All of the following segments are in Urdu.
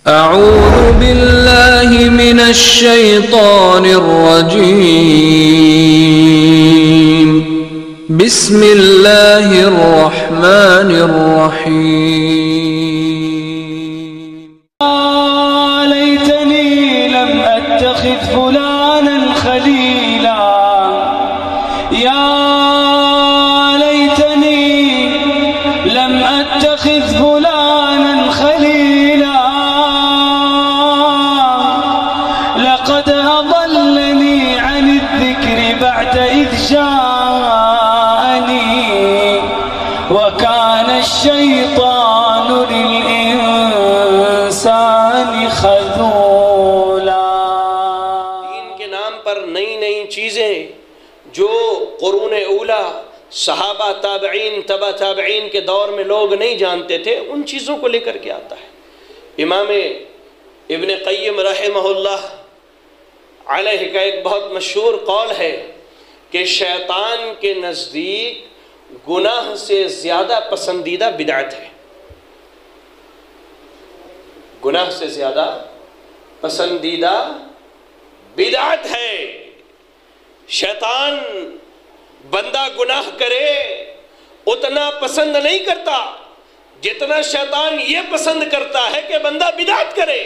أعوذ بالله من الشيطان الرجيم بسم الله الرحمن الرحيم ليتني لم أتخذ فلانا خليلا يا ليتني لم أتخذ فلانا خليلا لقد أضلني عن الذكر بعد إذ جاءني وكان الشيطان للإنسان خذولا۔ دین کے نام پر نئی نئی چیزیں جو قرون اولا صحابہ تابعین تبع تابعین کے دور میں لوگ نہیں جانتے تھے، ان چیزوں کو لے کر کے آتا ہے۔ امام ابن قیم رحمہ اللہ علیہ کا ایک بہت مشہور قول ہے کہ شیطان کے نزدیک گناہ سے زیادہ پسندیدہ بدعت ہے۔ گناہ سے زیادہ پسندیدہ بدعت ہے۔ شیطان بندہ گناہ کرے اتنا پسند نہیں کرتا جتنا شیطان یہ پسند کرتا ہے کہ بندہ بدعت کرے۔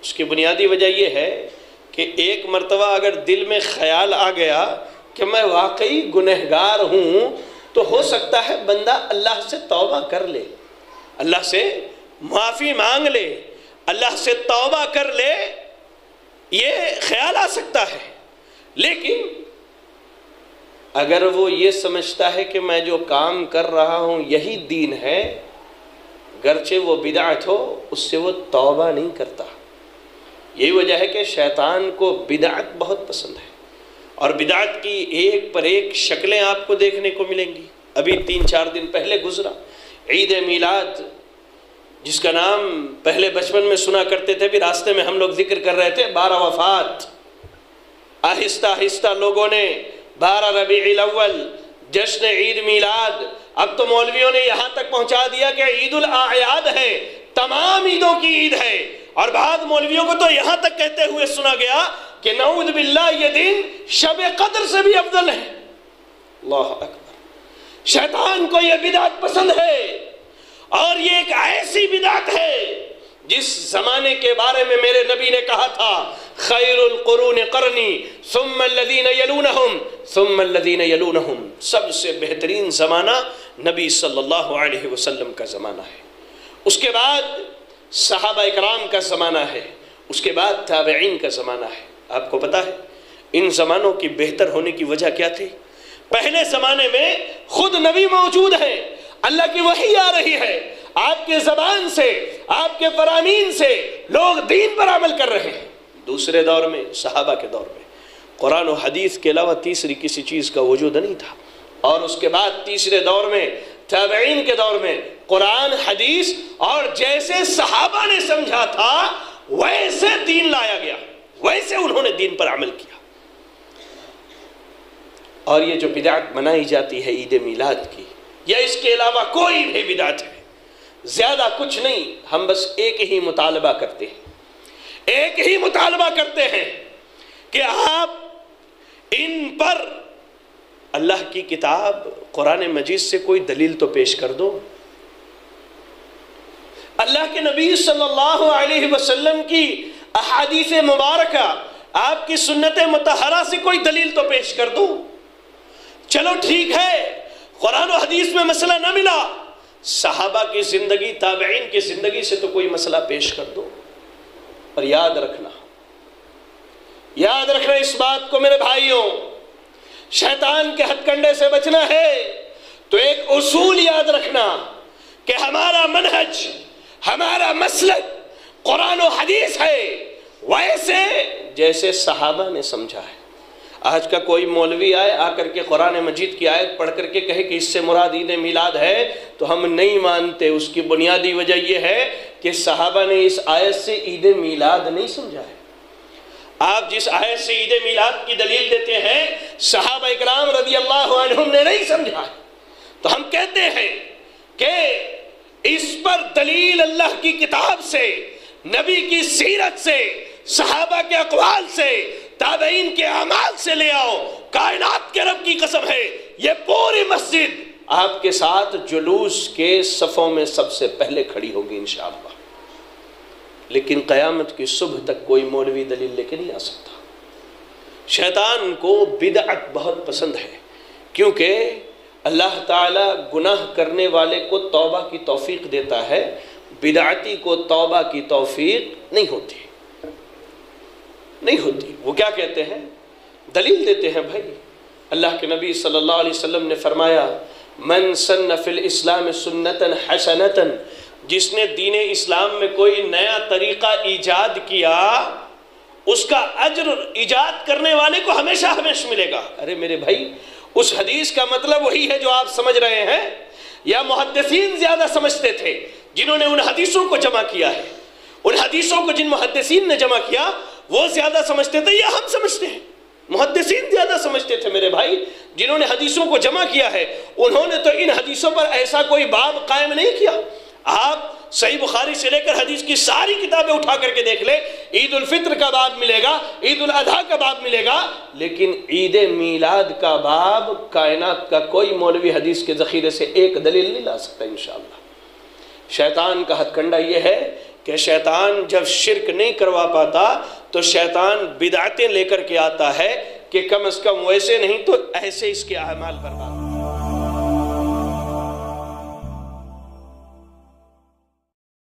اس کی بنیادی وجہ یہ ہے کہ ایک مرتبہ اگر دل میں خیال آ گیا کہ میں واقعی گنہگار ہوں تو ہو سکتا ہے بندہ اللہ سے توبہ کر لے، اللہ سے معافی مانگ لے، اللہ سے توبہ کر لے، یہ خیال آ سکتا ہے۔ لیکن اگر وہ یہ سمجھتا ہے کہ میں جو کام کر رہا ہوں یہی دین ہے، گرچہ وہ بدعت ہو، اس سے وہ توبہ نہیں کرتا۔ یہی وجہ ہے کہ شیطان کو بدعت بہت پسند ہے، اور بدعت کی ایک پر ایک شکلیں آپ کو دیکھنے کو ملیں گی۔ ابھی 3-4 دن پہلے گزرا عید میلاد، جس کا نام پہلے بچپن میں سنا کرتے تھے، بھی راستے میں ہم لوگ ذکر کر رہے تھے 12 وفات۔ آہستہ آہستہ لوگوں نے 12 ربیع الاول جشن عید میلاد، اب تو مولویوں نے یہاں تک پہنچا دیا کہ عید الاعیاد ہے، تمام عیدوں کی عید ہے، اور بعض مولویوں کو تو یہاں تک کہتے ہوئے سنا گیا کہ نعوذ باللہ یہ دن شب قدر سے بھی افضل ہے۔ اللہ اکبر۔ شیطان کو یہ بدعت پسند ہے، اور یہ ایک ایسی بدعت ہے جس زمانے کے بارے میں میرے نبی نے کہا تھا خیر القرون قرنی ثم الذین یلونہم ثم الذین یلونہم، سب سے بہترین زمانہ نبی صلی اللہ علیہ وسلم کا زمانہ ہے، اس کے بعد صحابہ اکرام کا زمانہ ہے، اس کے بعد تابعین کا زمانہ ہے۔ آپ کو پتا ہے ان زمانوں کی بہتر ہونے کی وجہ کیا تھی؟ پہلے زمانے میں خود نبی موجود ہیں، اللہ کی وحی آ رہی ہے، آپ کے زبان سے، آپ کے فرامین سے لوگ دین پر عمل کر رہے ہیں۔ دوسرے دور میں، صحابہ کے دور میں، قرآن و حدیث کے علاوہ تیسری کسی چیز کا وجود نہیں تھا، اور اس کے بعد تیسرے دور میں، تابعین کے دور میں، قرآن حدیث اور جیسے صحابہ نے سمجھا تھا ویسے دین لایا گیا، ویسے انہوں نے دین پر عمل کیا۔ اور یہ جو بدعت منائی جاتی ہے عید میلاد کی، یا اس کے علاوہ کوئی بھی بدعت ہے، زیادہ کچھ نہیں، ہم بس ایک ہی مطالبہ کرتے ہیں، ایک ہی مطالبہ کرتے ہیں کہ آپ ان پر اللہ کی کتاب قرآن مجید سے کوئی دلیل تو پیش کر دو، اللہ کے نبی صلی اللہ علیہ وسلم کی احادیث مبارکہ، آپ کی سنت مطہرہ سے کوئی دلیل تو پیش کر دو۔ چلو ٹھیک ہے، قرآن و حدیث میں مسئلہ نہ ملا، صحابہ کی زندگی، تابعین کی زندگی سے تو کوئی مسئلہ پیش کر دو۔ اور یاد رکھنا اس بات کو میرے بھائیوں، شیطان کے ہتھ کنڈے سے بچنا ہے تو ایک اصول یاد رکھنا کہ ہمارا منہج، ہمارا مسلک قرآن و حدیث ہے، ویسے جیسے صحابہ نے سمجھا ہے۔ آج کا کوئی مولوی آئے آ کر کے قرآن مجید کی آیت پڑھ کر کے کہے کہ اس سے مراد عید میلاد ہے تو ہم نہیں مانتے۔ اس کی بنیادی وجہ یہ ہے کہ صحابہ نے اس آیت سے عید میلاد نہیں سمجھا ہے۔ آپ جس آیت سے عید میلاد کی دلیل دیتے ہیں صحابہ اکرام رضی اللہ عنہم نے نہیں سمجھا ہے، تو ہم کہتے ہیں کہ اس پر دلیل اللہ کی کتاب سے، نبی کی سیرت سے، صحابہ کے اقوال سے، تابعین کے اعمال سے لے آؤ، کائنات کے رب کی قسم ہے یہ پوری مسجد آپ کے ساتھ جلوس کے صفوں میں سب سے پہلے کھڑی ہوگی انشاءاللہ۔ لیکن قیامت کی صبح تک کوئی مولوی دلیل لے کے نہیں آ سکتا۔ شیطان کو بدعت بہت پسند ہے، کیونکہ اللہ تعالیٰ گناہ کرنے والے کو توبہ کی توفیق دیتا ہے، بدعتی کو توبہ کی توفیق نہیں ہوتی، نہیں ہوتی۔ وہ کیا کہتے ہیں؟ دلیل دیتے ہیں بھائی، اللہ کے نبی صلی اللہ علیہ وسلم نے فرمایا من سن فی الاسلام سنتا حسنتا، جس نے دین اسلام میں کوئی نیا طریقہ ایجاد کیا اس کا اجر ایجاد کرنے والے کو ہمیشہ ہمیشہ ملے گا۔ ارے میرے بھائی، اس حدیث کا مطلب وہی ہے جو آپ سمجھ رہے ہیں، یا محدثین زیادہ سمجھتے تھے جنہوں نے ان حدیثوں کو جمع کیا ہے؟ ان حدیثوں کو جن محدثین نے جمع کیا وہ زیادہ سمجھتے تھے یا ہم سمجھتے ہیں؟ محدثین زیادہ سمجھتے تھے میرے بھائی، جنہوں نے حدیثوں کو جمع کیا ہے انہوں نے تو ان حدیثوں پر ایسا کوئی باب قائم نہیں کیا۔ آپ صحیح بخاری سے لے کر حدیث کی ساری کتابیں اٹھا کر کے دیکھ لیں، عید الفطر کا باب ملے گا، عید الاضحیٰ کا باب ملے گا، لیکن عید میلاد کا باب کائنات کا کوئی مولوی حدیث کے ذخیرے سے ایک دلیل نہیں لا سکتا انشاءاللہ۔ شیطان کا ہتھ کنڈا یہ ہے کہ شیطان جب شرک نہیں کروا پاتا تو شیطان بدعتیں لے کر کے آتا ہے کہ کم از کم ویسے نہیں تو ایسے اس کے اعمال پر